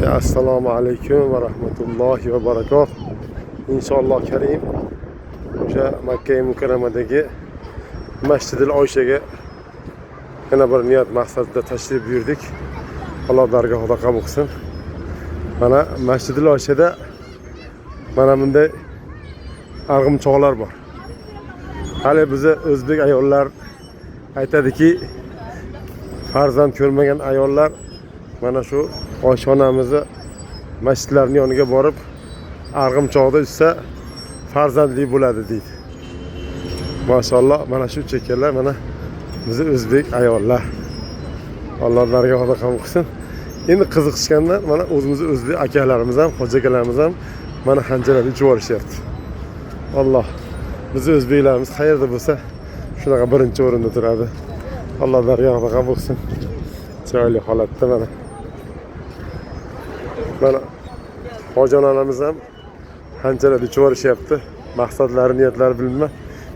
Assalomu alaykum va rahmatullohi va barakatuh. Inshaalloh karim o'sha Makka Mukarramadagi Masjidil Oyshaga yana bir niyat maqsadida tashrif buyurdik. Alloh dargohida qabul qilsin. Mana Masjidil Oyshada mana bunday arg'imchoqlar bor. Hali bizni o'zbek ayollar aytadiki, farzand ko'rmagan ayollar mana shu Oysha onamizni masjidlarning yoniga borib arg'imchoqda uchsa farzandli bo'ladi deydi. Maşallah mana shu chekkalar mana bizni o'zbek ayollar. Alloh dargohida qabul qilsin. Endi qiziqishgandan mana o'zimizni o'zbek akalarimiz ham, xo'ja akalarimiz ham mana hanjarada uchib olishyapti. Alloh bizni o'zbeklarimiz qayerda bo'lsa shunaqa birinchi o'rinda turadi. Alloh dargohida qabul qilsin. Chiroyli holatda mana hoji onamiz ham hanjarada uchib olishyapti. Maqsadlari, niyatlari bilinma.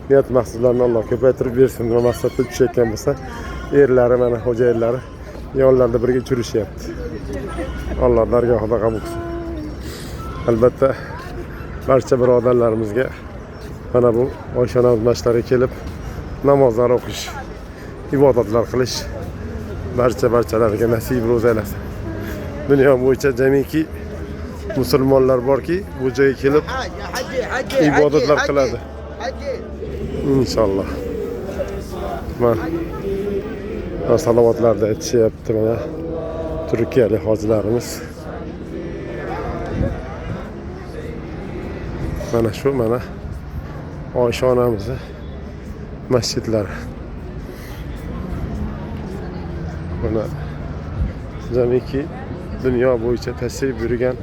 Niyat maqsadlarini Alloh ko'paytirib bersin. Va maqsadda tushayotgan bo'lsa, erlari mana xo'jayinlari yonlarida birga uchirishyapti. Alloh dargohida qabul qilsin. Albatta barcha birodarlarimizga mana bu Oysha onamiz masjidlariga kelib namozlar o'qish, ibodatlar qilish barchalariga nasib ro'za aylasin. Dunyo bo'yicha jamiki musulmonlar borki, bu joyga kelib ibodatlar qiladi. İnşallah. Mana salavatlarda aytishyapti mana turkiyalik hojilarimiz. Mana shu mana Oysha onamizni masjidlari. Mana jamiki dunyo bo'yicha tashrif buyurgan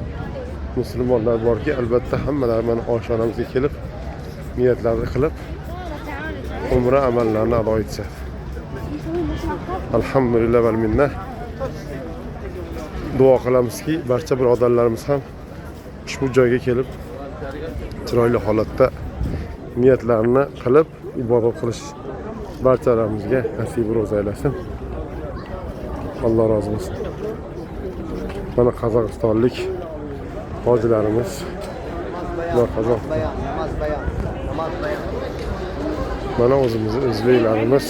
musulmonlar borki, albatta hammalari mana Oysha onamizga kelib niyatlarni qilib umra amallarini ado etishadi. Alhamdulillah val minna. Duo qilamizki, barcha birodarlarimiz ham ushbu joyga kelib chiroyli holatda niyatlarini qilib ibodat qilish barchalarimizga nasib ro'za aylasin. Alloh rozi bo'lsin. Mana Qozog'istonlik hojilarimiz, mana o'zimizning o'zbeklarimiz